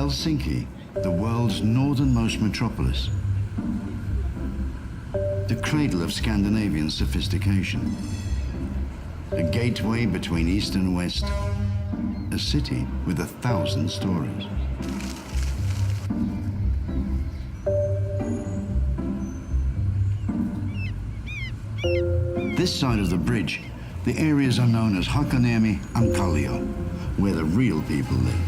Helsinki, the world's northernmost metropolis. The cradle of Scandinavian sophistication. A gateway between East and West. A city with 1,000 stories. This side of the bridge, the areas are known as Hakaniemi and Kallio, where the real people live.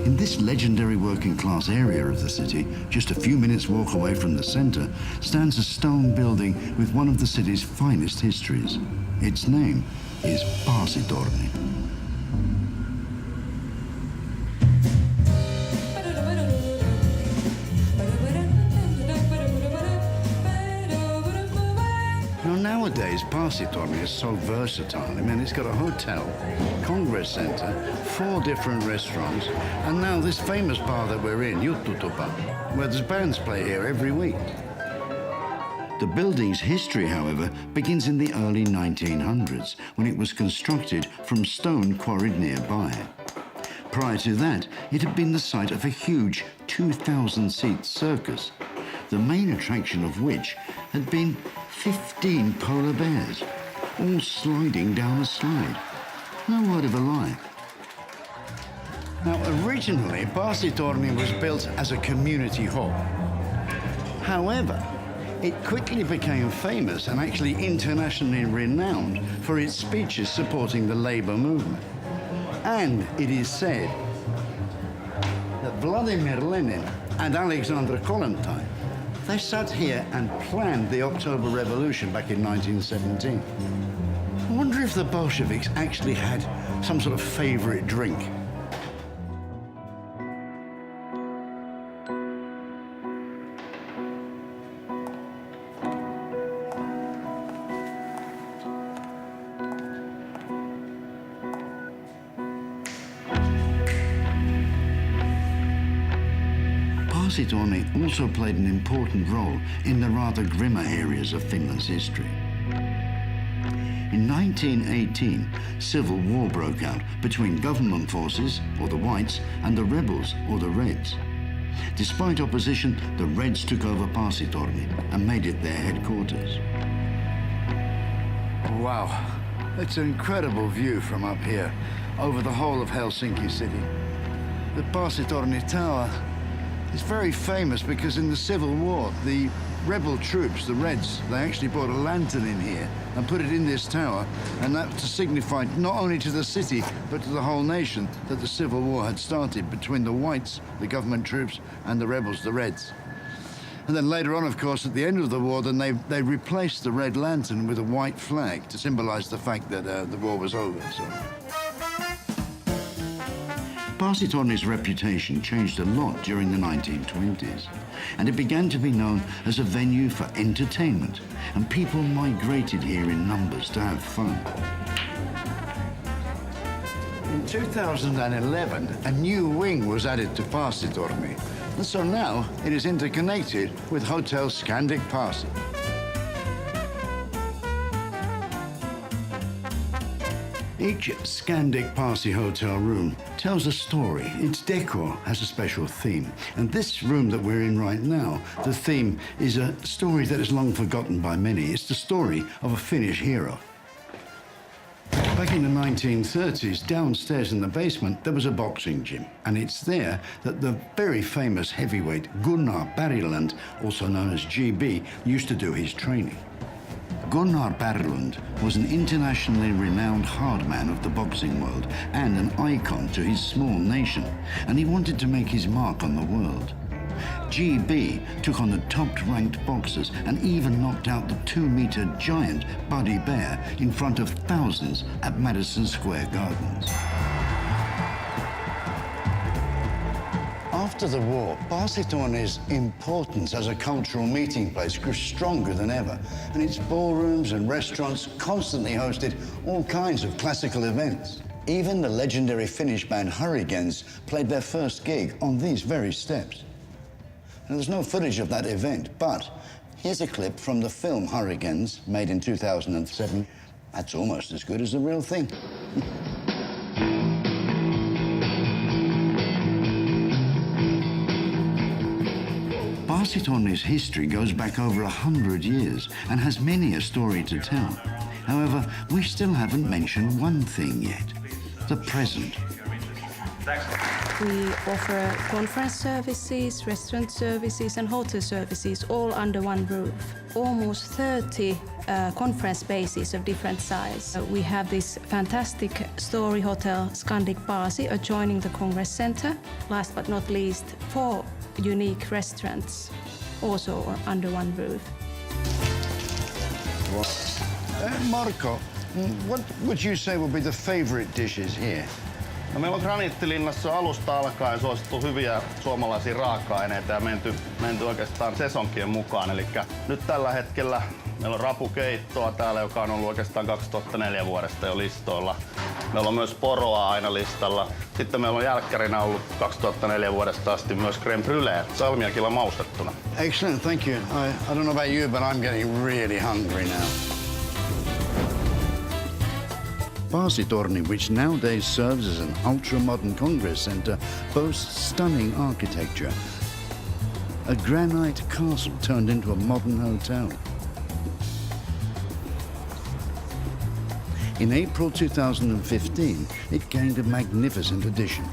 In this legendary working-class area of the city, just a few minutes' walk away from the center, stands a stone building with one of the city's finest histories. Its name is Paasitorni. Nowadays, Paasitorni is so versatile. I mean, it's got a hotel, congress center, 4 different restaurants, and now this famous bar that we're in, Juttutupa, where there's bands play here every week. The building's history, however, begins in the early 1900s, when it was constructed from stone quarried nearby. Prior to that, it had been the site of a huge 2,000-seat circus, the main attraction of which had been 15 polar bears, all sliding down a slide. No word of a lie. Now, originally, Paasitorni was built as a community hall. However, it quickly became famous and actually internationally renowned for its speeches supporting the labor movement. And it is said that Vladimir Lenin and Alexander Kollontai, they sat here and planned the October Revolution back in 1917. I wonder if the Bolsheviks actually had some sort of favorite drink. Paasitorni also played an important role in the rather grimmer areas of Finland's history. In 1918, civil war broke out between government forces, or the Whites, and the rebels, or the Reds. Despite opposition, the Reds took over Paasitorni and made it their headquarters. Wow, it's an incredible view from up here, over the whole of Helsinki city. The Paasitorni Tower is very famous because in the Civil War, the rebel troops, the Reds, they actually brought a lantern in here and put it in this tower, and that to signify not only to the city, but to the whole nation that the Civil War had started between the Whites, the government troops, and the rebels, the Reds. And then later on, of course, at the end of the war, then they replaced the red lantern with a white flag to symbolize the fact that the war was over. So. Paasitorni's reputation changed a lot during the 1920s, and it began to be known as a venue for entertainment, and people migrated here in numbers to have fun. In 2011, a new wing was added to Paasitorni, and so now it is interconnected with Hotel Scandic Paasi. Each Scandic Paasi hotel room tells a story. Its decor has a special theme. And this room that we're in right now, the theme is a story that is long forgotten by many. It's the story of a Finnish hero. Back in the 1930s, downstairs in the basement, there was a boxing gym. And it's there that the very famous heavyweight Gunnar Berglund, also known as GB, used to do his training. Gunnar Berglund was an internationally renowned hard man of the boxing world and an icon to his small nation, and he wanted to make his mark on the world. GB took on the top-ranked boxers and even knocked out the 2-meter giant Buddy Bear in front of thousands at Madison Square Gardens. After the war, Paasitorni's importance as a cultural meeting place grew stronger than ever, and its ballrooms and restaurants constantly hosted all kinds of classical events. Even the legendary Finnish band Hurricanes played their first gig on these very steps. Now, there's no footage of that event, but here's a clip from the film Hurricanes, made in 2007. That's almost as good as the real thing. Paasitorni's history goes back over 100 years and has many a story to tell. However, we still haven't mentioned one thing yet: the present. We offer conference services, restaurant services and hotel services all under one roof. Almost 30 conference spaces of different size. We have this fantastic story hotel, Scandic Paasi, adjoining the Congress Center. Last but not least, 4 unique restaurants, also under one roof. Marko, what would you say would be the favorite dishes here? No, meillä on Graniittilinnassa alusta alkaen suosittu hyviä suomalaisia raaka-aineita ja menty oikeastaan sesonkien mukaan. Eli nyt tällä hetkellä meillä on rapukeittoa täällä, joka on ollut oikeastaan 2004 vuodesta jo listoilla. Meillä on myös poroa aina listalla. Sitten meillä on jälkkärinä ollut 2004 vuodesta asti myös crème brûlée salmiakilla maustettuna. Excellent, thank you. I don't know about you, but I'm getting really hungry now. Paasitorni, which nowadays serves as an ultra-modern congress centre, boasts stunning architecture. A granite castle turned into a modern hotel. In April 2015, it gained a magnificent addition.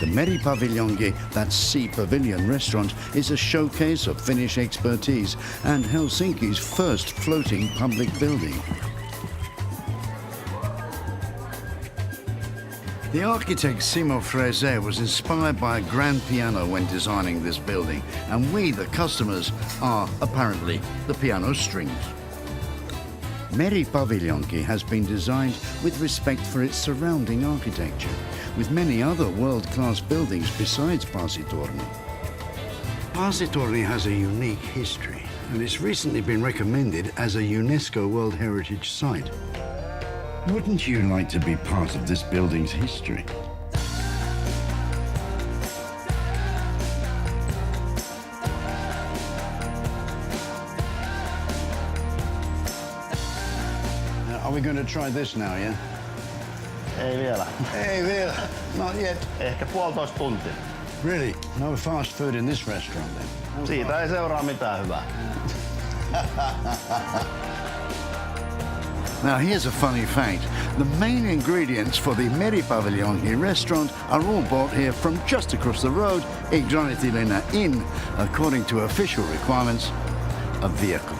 The Meripaviljonki, that's Sea Pavilion restaurant, is a showcase of Finnish expertise and Helsinki's first floating public building. The architect Simo Frese was inspired by a grand piano when designing this building, and we, the customers, are apparently the piano strings. Meripaviljonki has been designed with respect for its surrounding architecture, with many other world-class buildings besides Paasitorni. Paasitorni has a unique history, and it's recently been recommended as a UNESCO World Heritage Site. Wouldn't you like to be part of this building's history? Are we going to try this now, yeah? Ei vielä. Hey, there. Not yet. Ehkä 1,5 tuntia. Really? No fast food in this restaurant then? Siitä ei seuraa mitään hyvää. Now here's a funny fact. The main ingredients for the Meripaviljonki restaurant are all bought here from just across the road in Graniittilinna Inn, according to official requirements, a vehicle.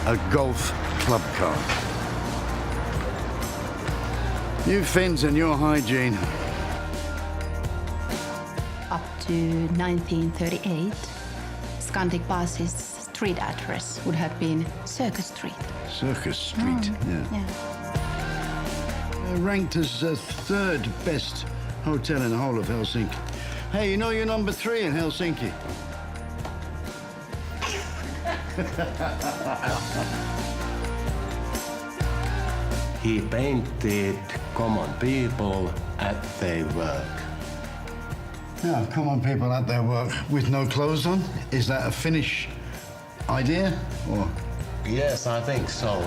A golf club car. You Finns and your hygiene. Up to 1938, Scandic Paasi's street address would have been Circus Street. Circus Street, yeah. Ranked as the 3rd best hotel in the whole of Helsinki. Hey, you know you're number 3 in Helsinki. He painted common people at their work. Now, common people at their work with no clothes on. Is that a Finnish idea, or? Yes, I think so.